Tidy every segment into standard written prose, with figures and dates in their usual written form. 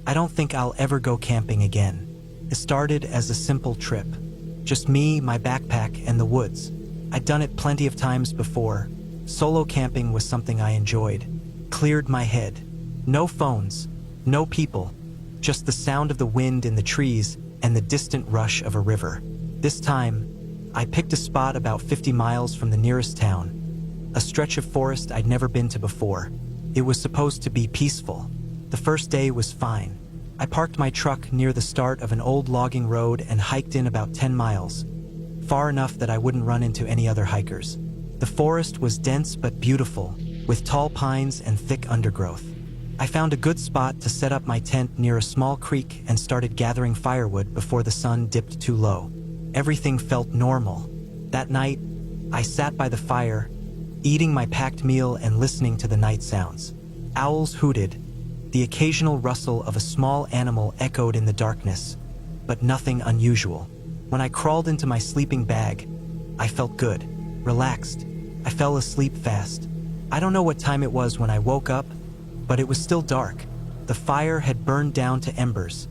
I don't think I'll ever go camping again. It started as a simple trip. Just me, my backpack, and the woods. I'd done it plenty of times before. Solo camping was something I enjoyed. Cleared my head. No phones, no people, just the sound of the wind in the trees and the distant rush of a river. This time, I picked a spot about 50 miles from the nearest town, a stretch of forest I'd never been to before. It was supposed to be peaceful. The first day was fine. I parked my truck near the start of an old logging road and hiked in about 10 miles, far enough that I wouldn't run into any other hikers. The forest was dense but beautiful, with tall pines and thick undergrowth. I found a good spot to set up my tent near a small creek and started gathering firewood before the sun dipped too low. Everything felt normal. That night, I sat by the fire, eating my packed meal and listening to the night sounds. Owls hooted. The occasional rustle of a small animal echoed in the darkness, but nothing unusual. When I crawled into my sleeping bag, I felt good, relaxed. I fell asleep fast. I don't know what time it was when I woke up, but it was still dark. The fire had burned down to embers,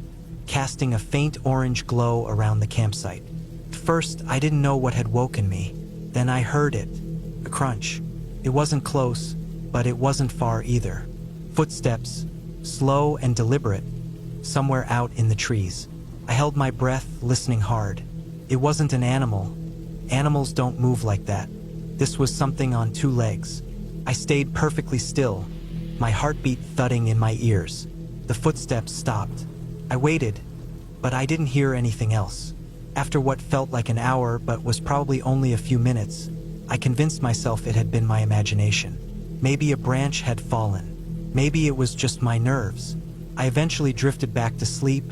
casting a faint orange glow around the campsite. At first, I didn't know what had woken me. Then I heard it, a crunch. It wasn't close, but it wasn't far either. Footsteps, slow and deliberate, somewhere out in the trees. I held my breath, listening hard. It wasn't an animal. Animals don't move like that. This was something on two legs. I stayed perfectly still, my heartbeat thudding in my ears. The footsteps stopped. I waited, but I didn't hear anything else. After what felt like an hour but was probably only a few minutes, I convinced myself it had been my imagination. Maybe a branch had fallen. Maybe it was just my nerves. I eventually drifted back to sleep,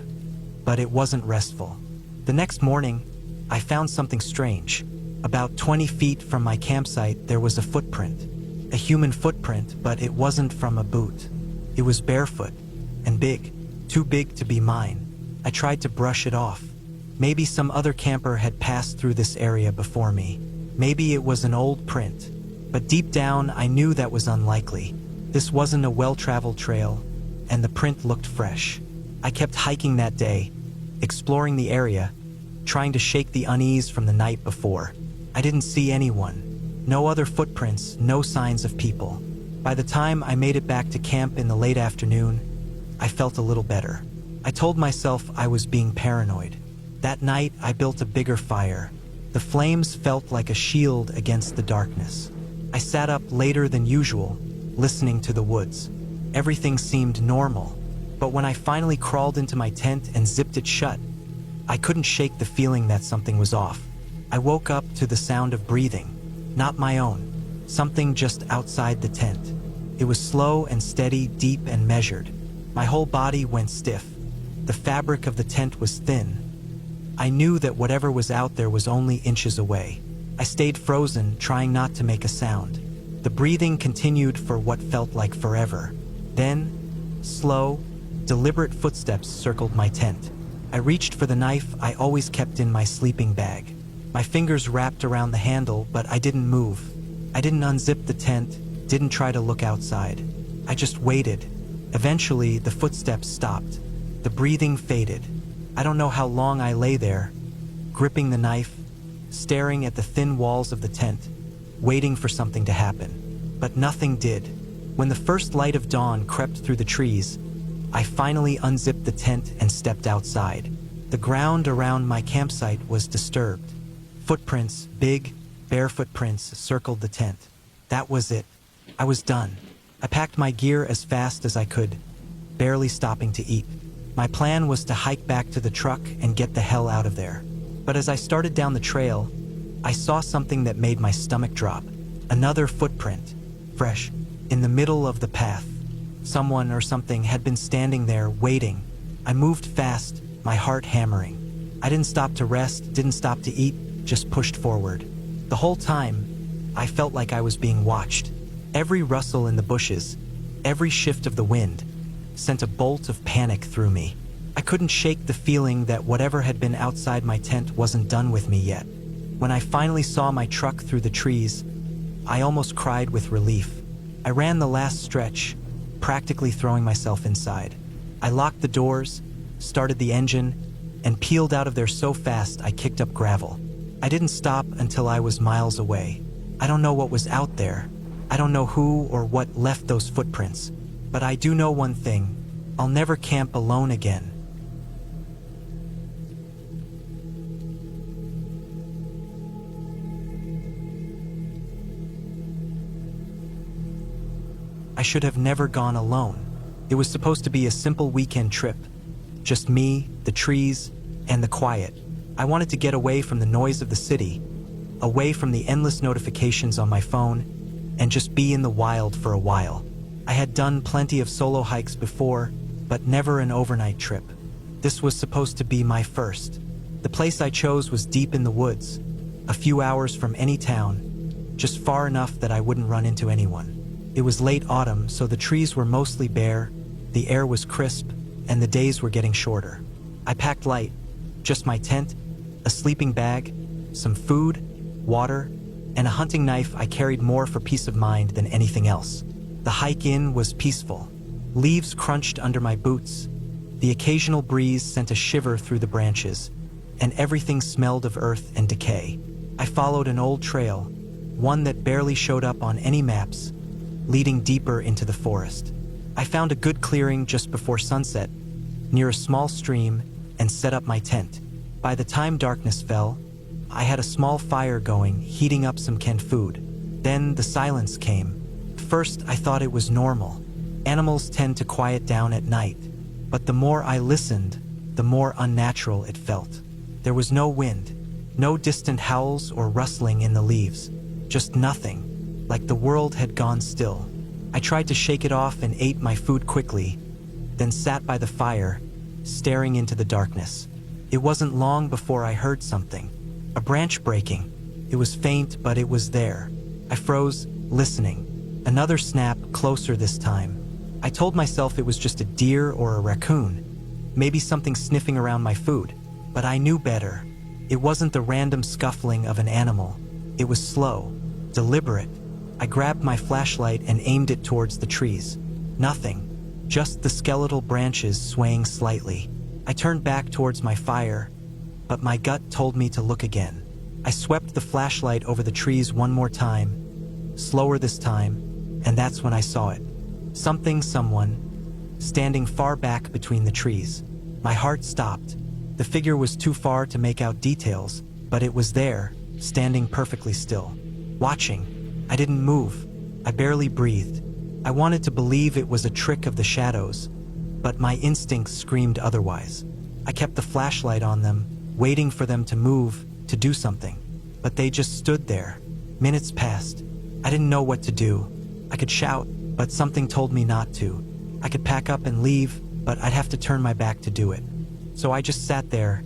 but it wasn't restful. The next morning, I found something strange. About 20 feet from my campsite, there was a footprint. A human footprint, but it wasn't from a boot. It was barefoot and big, too big to be mine. I tried to brush it off. Maybe some other camper had passed through this area before me. Maybe it was an old print. But deep down, I knew that was unlikely. This wasn't a well-traveled trail, and the print looked fresh. I kept hiking that day, exploring the area, trying to shake the unease from the night before. I didn't see anyone. No other footprints, no signs of people. By the time I made it back to camp in the late afternoon, I felt a little better. I told myself I was being paranoid. That night, I built a bigger fire. The flames felt like a shield against the darkness. I sat up later than usual, listening to the woods. Everything seemed normal, but when I finally crawled into my tent and zipped it shut, I couldn't shake the feeling that something was off. I woke up to the sound of breathing, not my own, something just outside the tent. It was slow and steady, deep and measured. My whole body went stiff. The fabric of the tent was thin. I knew that whatever was out there was only inches away. I stayed frozen, trying not to make a sound. The breathing continued for what felt like forever. Then, slow, deliberate footsteps circled my tent. I reached for the knife I always kept in my sleeping bag. My fingers wrapped around the handle, but I didn't move. I didn't unzip the tent, didn't try to look outside. I just waited. Eventually, the footsteps stopped. The breathing faded. I don't know how long I lay there, gripping the knife, staring at the thin walls of the tent, waiting for something to happen. But nothing did. When the first light of dawn crept through the trees, I finally unzipped the tent and stepped outside. The ground around my campsite was disturbed. Footprints, big, bare footprints, circled the tent. That was it. I was done. I packed my gear as fast as I could, barely stopping to eat. My plan was to hike back to the truck and get the hell out of there. But as I started down the trail, I saw something that made my stomach drop. Another footprint, fresh, in the middle of the path. Someone or something had been standing there, waiting. I moved fast, my heart hammering. I didn't stop to rest, didn't stop to eat, just pushed forward. The whole time, I felt like I was being watched. Every rustle in the bushes, every shift of the wind, sent a bolt of panic through me. I couldn't shake the feeling that whatever had been outside my tent wasn't done with me yet. When I finally saw my truck through the trees, I almost cried with relief. I ran the last stretch, practically throwing myself inside. I locked the doors, started the engine, and peeled out of there so fast I kicked up gravel. I didn't stop until I was miles away. I don't know what was out there. I don't know who or what left those footprints. But I do know one thing. I'll never camp alone again. I should have never gone alone. It was supposed to be a simple weekend trip. Just me, the trees, and the quiet. I wanted to get away from the noise of the city, away from the endless notifications on my phone, and just be in the wild for a while. I had done plenty of solo hikes before, but never an overnight trip. This was supposed to be my first. The place I chose was deep in the woods, a few hours from any town, just far enough that I wouldn't run into anyone. It was late autumn, so the trees were mostly bare, the air was crisp, and the days were getting shorter. I packed light, just my tent, a sleeping bag, some food, water, and a hunting knife I carried more for peace of mind than anything else. The hike in was peaceful. Leaves crunched under my boots. The occasional breeze sent a shiver through the branches, and everything smelled of earth and decay. I followed an old trail, one that barely showed up on any maps, leading deeper into the forest. I found a good clearing just before sunset, near a small stream, and set up my tent. By the time darkness fell, I had a small fire going, heating up some canned food. Then the silence came. First, I thought it was normal. Animals tend to quiet down at night. But the more I listened, the more unnatural it felt. There was no wind, no distant howls or rustling in the leaves. Just nothing, like the world had gone still. I tried to shake it off and ate my food quickly, then sat by the fire, staring into the darkness. It wasn't long before I heard something. A branch breaking. It was faint, but it was there. I froze, listening. Another snap, closer this time. I told myself it was just a deer or a raccoon, maybe something sniffing around my food. But I knew better. It wasn't the random scuffling of an animal. It was slow, deliberate. I grabbed my flashlight and aimed it towards the trees. Nothing, just the skeletal branches swaying slightly. I turned back towards my fire, but my gut told me to look again. I swept the flashlight over the trees one more time, slower this time, and that's when I saw it. Someone, standing far back between the trees. My heart stopped. The figure was too far to make out details, but it was there, standing perfectly still. Watching. I didn't move. I barely breathed. I wanted to believe it was a trick of the shadows, but my instincts screamed otherwise. I kept the flashlight on them, waiting for them to move, to do something. But they just stood there. Minutes passed. I didn't know what to do. I could shout, but something told me not to. I could pack up and leave, but I'd have to turn my back to do it. So I just sat there,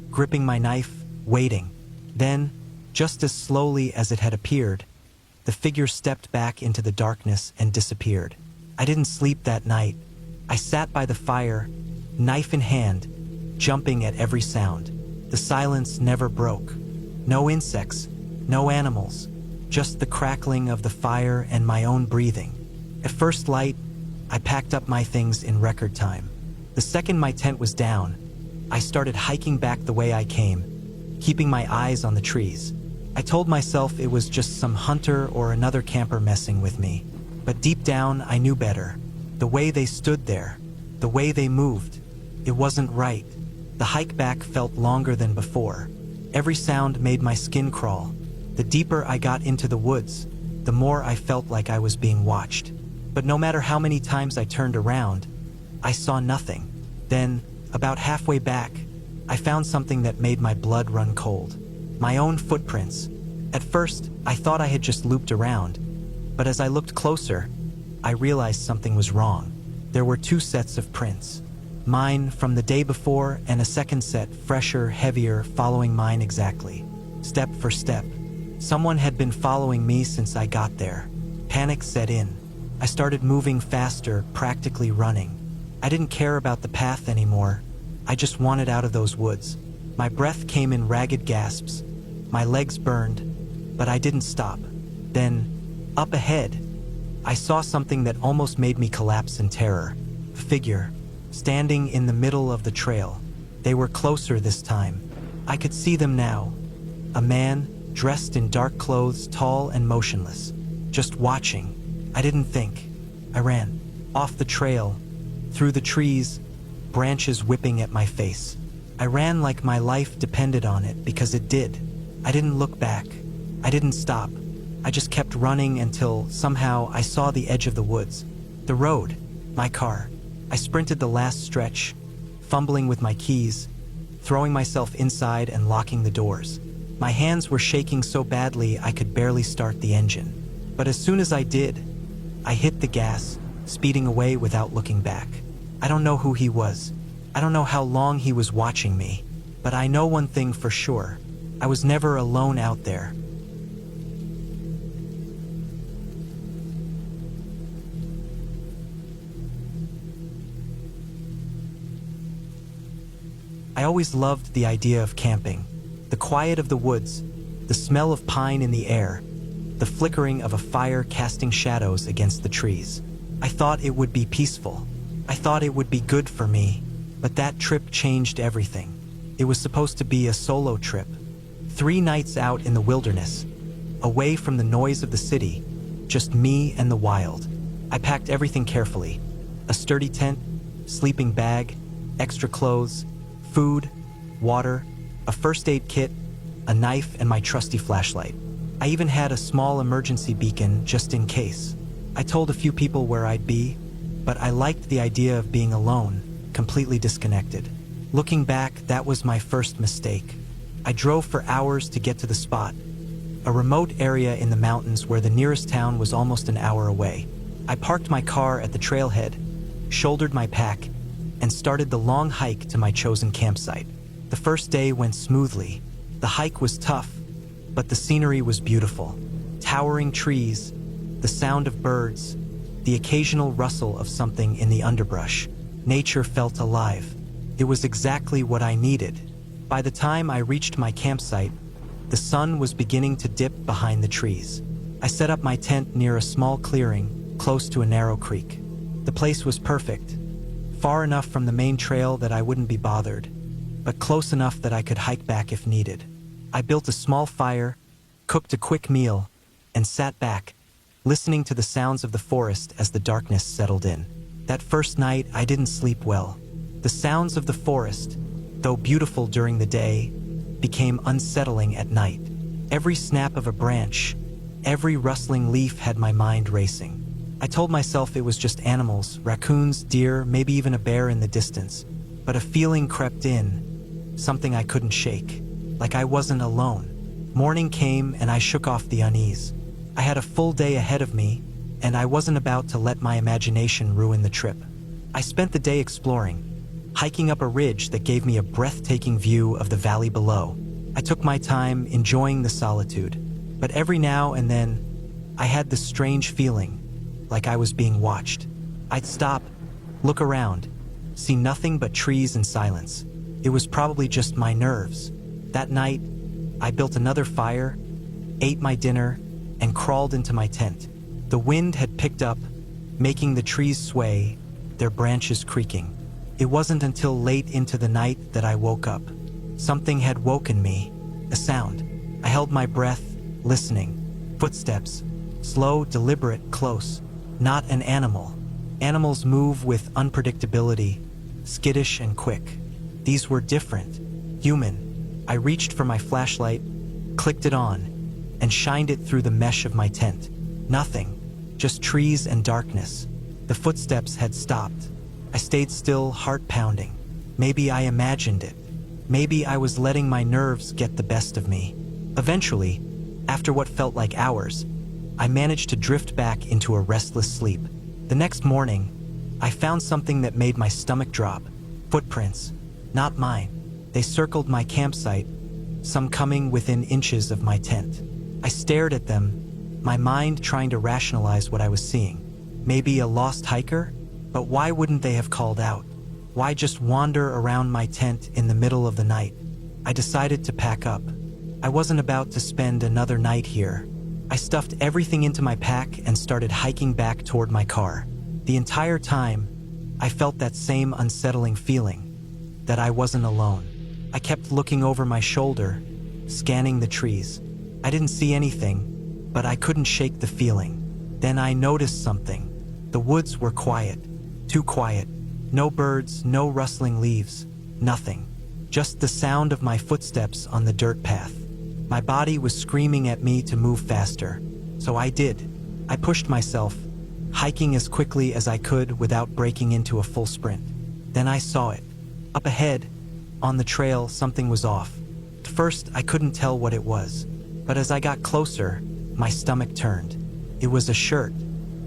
gripping my knife, waiting. Then, just as slowly as it had appeared, the figure stepped back into the darkness and disappeared. I didn't sleep that night. I sat by the fire, knife in hand, jumping at every sound. The silence never broke. No insects, no animals, just the crackling of the fire and my own breathing. At first light, I packed up my things in record time. The second my tent was down, I started hiking back the way I came, keeping my eyes on the trees. I told myself it was just some hunter or another camper messing with me. But deep down, I knew better. The way they stood there, the way they moved, it wasn't right. The hike back felt longer than before. Every sound made my skin crawl. The deeper I got into the woods, the more I felt like I was being watched. But no matter how many times I turned around, I saw nothing. Then, about halfway back, I found something that made my blood run cold. My own footprints. At first, I thought I had just looped around, but as I looked closer, I realized something was wrong. There were two sets of prints. Mine from the day before and a second set, fresher, heavier, following mine exactly. Step for step. Someone had been following me since I got there. Panic set in. I started moving faster, practically running. I didn't care about the path anymore. I just wanted out of those woods. My breath came in ragged gasps. My legs burned, but I didn't stop. Then, up ahead, I saw something that almost made me collapse in terror. A figure. standing in the middle of the trail. They were closer this time. I could see them now. A man, dressed in dark clothes, tall and motionless, just watching. I didn't think. I ran. Off the trail, through the trees, branches whipping at my face. I ran like my life depended on it, because it did. I didn't look back. I didn't stop. I just kept running until somehow I saw the edge of the woods. The road. My car. I sprinted the last stretch, fumbling with my keys, throwing myself inside and locking the doors. My hands were shaking so badly I could barely start the engine. But as soon as I did, I hit the gas, speeding away without looking back. I don't know who he was. I don't know how long he was watching me. But I know one thing for sure. I was never alone out there. I always loved the idea of camping. The quiet of the woods, the smell of pine in the air, the flickering of a fire casting shadows against the trees. I thought it would be peaceful. I thought it would be good for me. But that trip changed everything. It was supposed to be a solo trip. 3 nights out in the wilderness, away from the noise of the city, just me and the wild. I packed everything carefully. A sturdy tent, sleeping bag, extra clothes, food, water, a first aid kit, a knife, and my trusty flashlight. I even had a small emergency beacon just in case. I told a few people where I'd be, but I liked the idea of being alone, completely disconnected. Looking back, that was my first mistake. I drove for hours to get to the spot, a remote area in the mountains where the nearest town was almost an hour away. I parked my car at the trailhead, shouldered my pack, and started the long hike to my chosen campsite. The first day went smoothly. The hike was tough, but the scenery was beautiful. Towering trees, the sound of birds, the occasional rustle of something in the underbrush. Nature felt alive. It was exactly what I needed. By the time I reached my campsite, the sun was beginning to dip behind the trees. I set up my tent near a small clearing, close to a narrow creek. The place was perfect. Far enough from the main trail that I wouldn't be bothered, but close enough that I could hike back if needed. I built a small fire, cooked a quick meal, and sat back, listening to the sounds of the forest as the darkness settled in. That first night, I didn't sleep well. The sounds of the forest, though beautiful during the day, became unsettling at night. Every snap of a branch, every rustling leaf had my mind racing. I told myself it was just animals, raccoons, deer, maybe even a bear in the distance. But a feeling crept in, something I couldn't shake, like I wasn't alone. Morning came and I shook off the unease. I had a full day ahead of me, and I wasn't about to let my imagination ruin the trip. I spent the day exploring, hiking up a ridge that gave me a breathtaking view of the valley below. I took my time, enjoying the solitude. But every now and then, I had this strange feeling, like I was being watched. I'd stop, look around, see nothing but trees and silence. It was probably just my nerves. That night, I built another fire, ate my dinner, and crawled into my tent. The wind had picked up, making the trees sway, their branches creaking. It wasn't until late into the night that I woke up. Something had woken me, a sound. I held my breath, listening. Footsteps, slow, deliberate, close. Not an animal. Animals move with unpredictability, skittish and quick. These were different, human. I reached for my flashlight, clicked it on, and shined it through the mesh of my tent. Nothing, just trees and darkness. The footsteps had stopped. I stayed still, heart pounding. Maybe I imagined it. Maybe I was letting my nerves get the best of me. Eventually, after what felt like hours, I managed to drift back into a restless sleep. The next morning, I found something that made my stomach drop. Footprints, not mine. They circled my campsite, some coming within inches of my tent. I stared at them, my mind trying to rationalize what I was seeing. Maybe a lost hiker? But why wouldn't they have called out? Why just wander around my tent in the middle of the night? I decided to pack up. I wasn't about to spend another night here. I stuffed everything into my pack and started hiking back toward my car. The entire time, I felt that same unsettling feeling, that I wasn't alone. I kept looking over my shoulder, scanning the trees. I didn't see anything, but I couldn't shake the feeling. Then I noticed something. The woods were quiet, too quiet. No birds, no rustling leaves, nothing. Just the sound of my footsteps on the dirt path. My body was screaming at me to move faster, so I did. I pushed myself, hiking as quickly as I could without breaking into a full sprint. Then I saw it. Up ahead, on the trail, something was off. At first, I couldn't tell what it was, but as I got closer, my stomach turned. It was a shirt,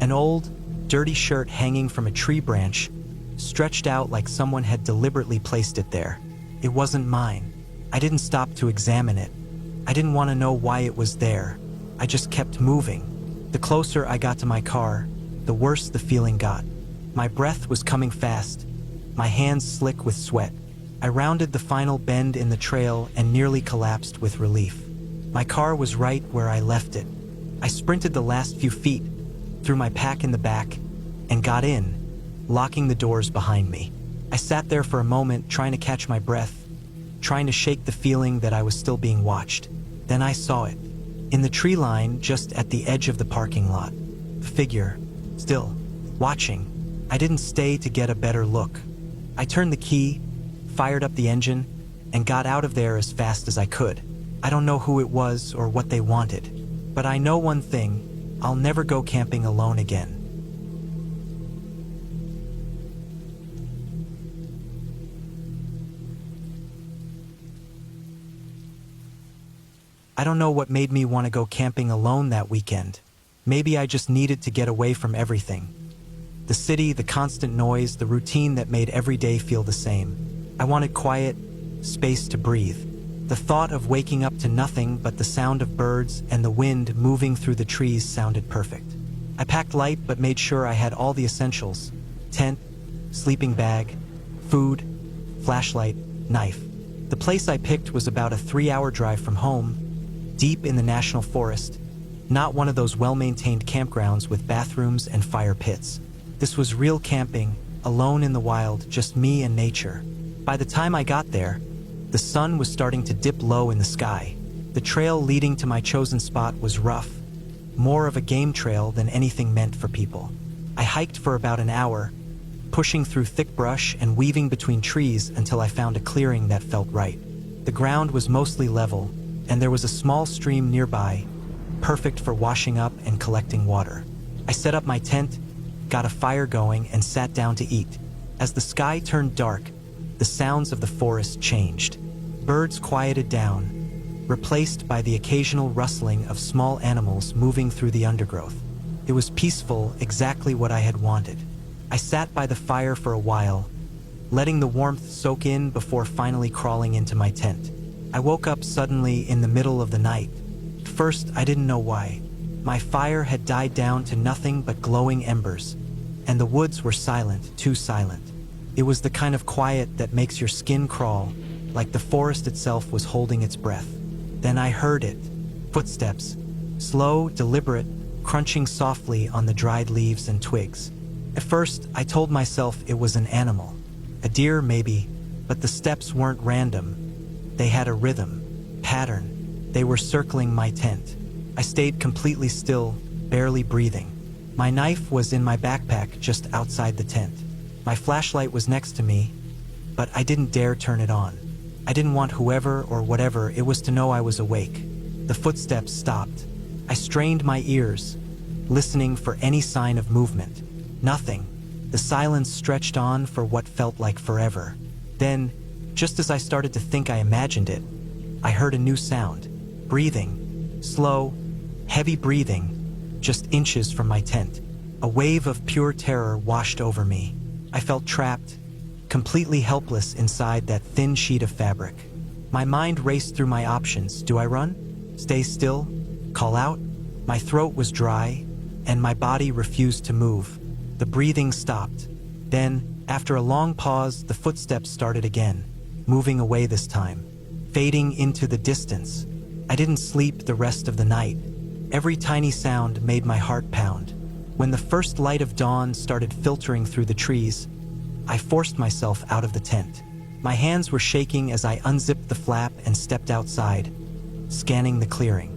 an old, dirty shirt hanging from a tree branch, stretched out like someone had deliberately placed it there. It wasn't mine. I didn't stop to examine it. I didn't want to know why it was there. I just kept moving. The closer I got to my car, the worse the feeling got. My breath was coming fast, my hands slick with sweat. I rounded the final bend in the trail and nearly collapsed with relief. My car was right where I left it. I sprinted the last few feet, threw my pack in the back, and got in, locking the doors behind me. I sat there for a moment trying to catch my breath, trying to shake the feeling that I was still being watched. Then I saw it. In the tree line just at the edge of the parking lot. The figure, still, watching. I didn't stay to get a better look. I turned the key, fired up the engine, and got out of there as fast as I could. I don't know who it was or what they wanted, but I know one thing: I'll never go camping alone again. I don't know what made me want to go camping alone that weekend. Maybe I just needed to get away from everything. The city, the constant noise, the routine that made every day feel the same. I wanted quiet, space to breathe. The thought of waking up to nothing but the sound of birds and the wind moving through the trees sounded perfect. I packed light but made sure I had all the essentials: tent, sleeping bag, food, flashlight, knife. The place I picked was about a 3-hour drive from home, deep in the national forest, not one of those well-maintained campgrounds with bathrooms and fire pits. This was real camping, alone in the wild, just me and nature. By the time I got there, the sun was starting to dip low in the sky. The trail leading to my chosen spot was rough, more of a game trail than anything meant for people. I hiked for about an hour, pushing through thick brush and weaving between trees until I found a clearing that felt right. The ground was mostly level, and there was a small stream nearby, perfect for washing up and collecting water. I set up my tent, got a fire going, and sat down to eat. As the sky turned dark, the sounds of the forest changed. Birds quieted down, replaced by the occasional rustling of small animals moving through the undergrowth. It was peaceful, exactly what I had wanted. I sat by the fire for a while, letting the warmth soak in before finally crawling into my tent. I woke up suddenly in the middle of the night. At first, I didn't know why. My fire had died down to nothing but glowing embers, and the woods were silent, too silent. It was the kind of quiet that makes your skin crawl, like the forest itself was holding its breath. Then I heard it. Footsteps. Slow, deliberate, crunching softly on the dried leaves and twigs. At first, I told myself it was an animal. A deer, maybe, but the steps weren't random. They had a rhythm, pattern. They were circling my tent. I stayed completely still, barely breathing. My knife was in my backpack just outside the tent. My flashlight was next to me, but I didn't dare turn it on. I didn't want whoever or whatever it was to know I was awake. The footsteps stopped. I strained my ears, listening for any sign of movement. Nothing. The silence stretched on for what felt like forever. Then, just as I started to think I imagined it, I heard a new sound. Breathing. Slow, heavy breathing, just inches from my tent. A wave of pure terror washed over me. I felt trapped, completely helpless inside that thin sheet of fabric. My mind raced through my options. Do I run? Stay still? Call out? My throat was dry, and my body refused to move. The breathing stopped. Then, after a long pause, the footsteps started again, moving away this time, fading into the distance. I didn't sleep the rest of the night. Every tiny sound made my heart pound. When the first light of dawn started filtering through the trees, I forced myself out of the tent. My hands were shaking as I unzipped the flap and stepped outside, scanning the clearing.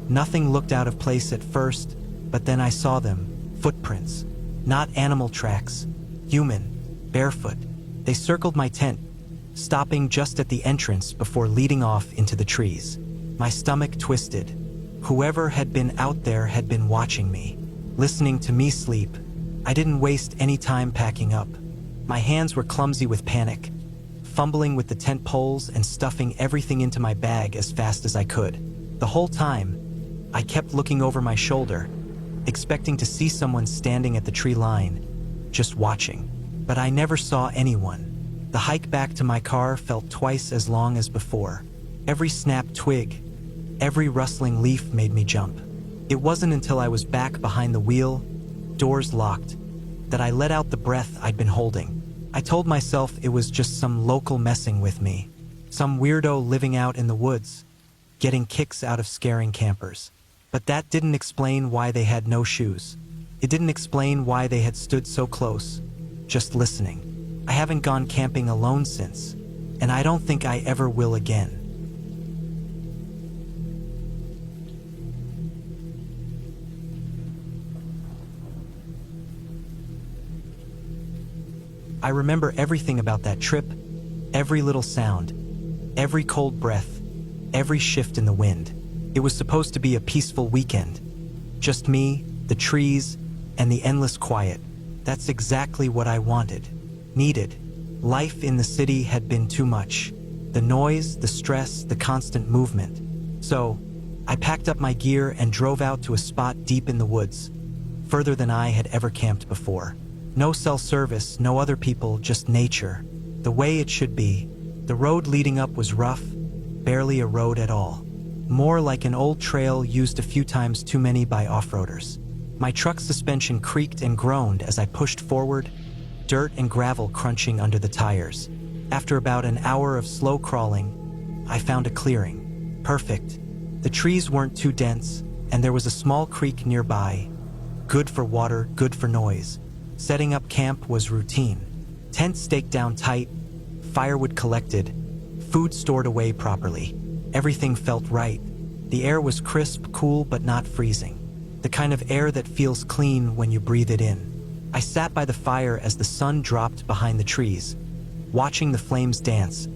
Nothing looked out of place at first, but then I saw them. Footprints. Not animal tracks. Human. Barefoot. They circled my tent, stopping just at the entrance before leading off into the trees. My stomach twisted. Whoever had been out there had been watching me, listening to me sleep. I didn't waste any time packing up. My hands were clumsy with panic, fumbling with the tent poles and stuffing everything into my bag as fast as I could. The whole time, I kept looking over my shoulder, expecting to see someone standing at the tree line, just watching. But I never saw anyone. The hike back to my car felt twice as long as before. Every snapped twig, every rustling leaf made me jump. It wasn't until I was back behind the wheel, doors locked, that I let out the breath I'd been holding. I told myself it was just some local messing with me, some weirdo living out in the woods, getting kicks out of scaring campers. But that didn't explain why they had no shoes. It didn't explain why they had stood so close, just listening. I haven't gone camping alone since, and I don't think I ever will again. I remember everything about that trip, every little sound, every cold breath, every shift in the wind. It was supposed to be a peaceful weekend. Just me, the trees, and the endless quiet. That's exactly what I wanted, needed. Life in the city had been too much. The noise, the stress, the constant movement. So, I packed up my gear and drove out to a spot deep in the woods, further than I had ever camped before. No cell service, no other people, just nature. The way it should be. The road leading up was rough, barely a road at all. More like an old trail used a few times too many by off-roaders. My truck's suspension creaked and groaned as I pushed forward, dirt and gravel crunching under the tires. After about an hour of slow crawling, I found a clearing. Perfect. The trees weren't too dense, and there was a small creek nearby. Good for water, good for noise. Setting up camp was routine. Tent staked down tight, firewood collected, food stored away properly. Everything felt right. The air was crisp, cool, but not freezing. The kind of air that feels clean when you breathe it in. I sat by the fire as the sun dropped behind the trees, watching the flames dance,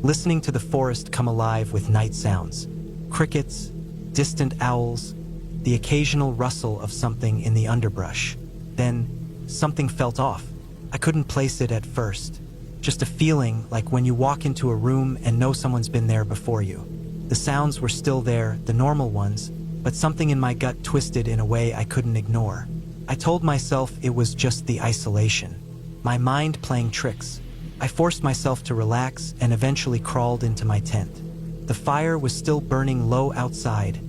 listening to the forest come alive with night sounds. Crickets, distant owls, the occasional rustle of something in the underbrush. Then, something felt off. I couldn't place it at first. Just a feeling like when you walk into a room and know someone's been there before you. The sounds were still there, the normal ones, but something in my gut twisted in a way I couldn't ignore. I told myself it was just the isolation, my mind playing tricks. I forced myself to relax and eventually crawled into my tent. The fire was still burning low outside,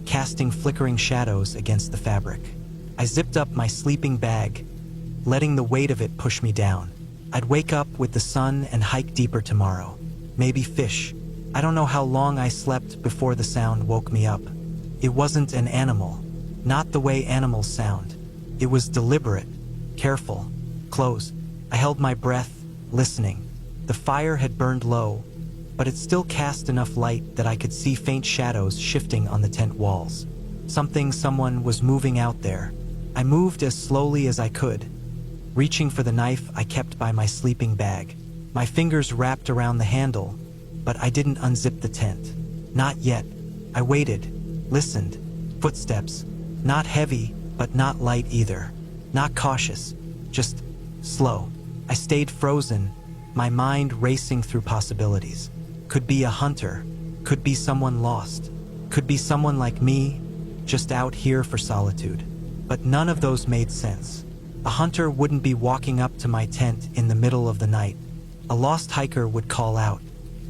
casting flickering shadows against the fabric. I zipped up my sleeping bag, letting the weight of it push me down. I'd wake up with the sun and hike deeper tomorrow. Maybe fish. I don't know how long I slept before the sound woke me up. It wasn't an animal, not the way animals sound. It was deliberate, careful, close. I held my breath, listening. The fire had burned low, but it still cast enough light that I could see faint shadows shifting on the tent walls. Someone was moving out there. I moved as slowly as I could, reaching for the knife I kept by my sleeping bag. My fingers wrapped around the handle, but I didn't unzip the tent. Not yet. I waited, listened. Footsteps. Not heavy, but not light either. Not cautious, just slow. I stayed frozen, my mind racing through possibilities. Could be a hunter, could be someone lost, could be someone like me, just out here for solitude. But none of those made sense. A hunter wouldn't be walking up to my tent in the middle of the night. A lost hiker would call out.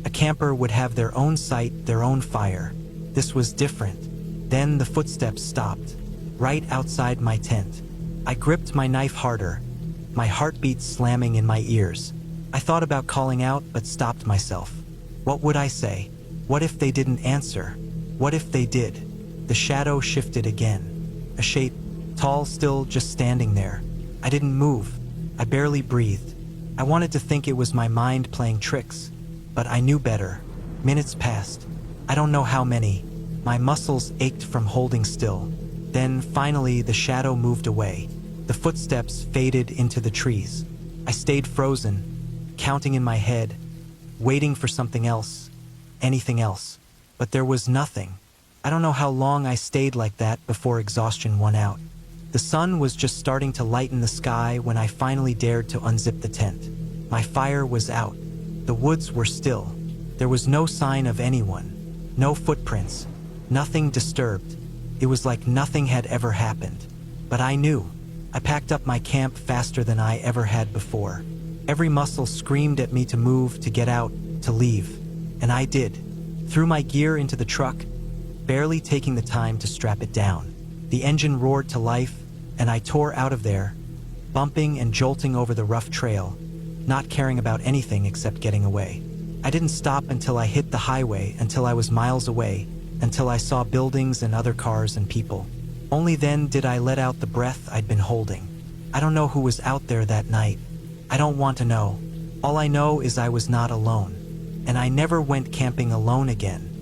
A camper would have their own site, their own fire. This was different. Then the footsteps stopped, right outside my tent. I gripped my knife harder, my heartbeat slamming in my ears. I thought about calling out, but stopped myself. What would I say? What if they didn't answer? What if they did? The shadow shifted again. A shape, tall, still, just standing there. I didn't move. I barely breathed. I wanted to think it was my mind playing tricks, but I knew better. Minutes passed. I don't know how many. My muscles ached from holding still. Then, finally, the shadow moved away. The footsteps faded into the trees. I stayed frozen, counting in my head, waiting for something else, anything else. But there was nothing. I don't know how long I stayed like that before exhaustion won out. The sun was just starting to lighten the sky when I finally dared to unzip the tent. My fire was out. The woods were still. There was no sign of anyone, no footprints, nothing disturbed. It was like nothing had ever happened. But I knew. I packed up my camp faster than I ever had before. Every muscle screamed at me to move, to get out, to leave. And I did. Threw my gear into the truck, barely taking the time to strap it down. The engine roared to life, and I tore out of there, bumping and jolting over the rough trail, not caring about anything except getting away. I didn't stop until I hit the highway, until I was miles away, until I saw buildings and other cars and people. Only then did I let out the breath I'd been holding. I don't know who was out there that night. I don't want to know. All I know is I was not alone. And I never went camping alone again.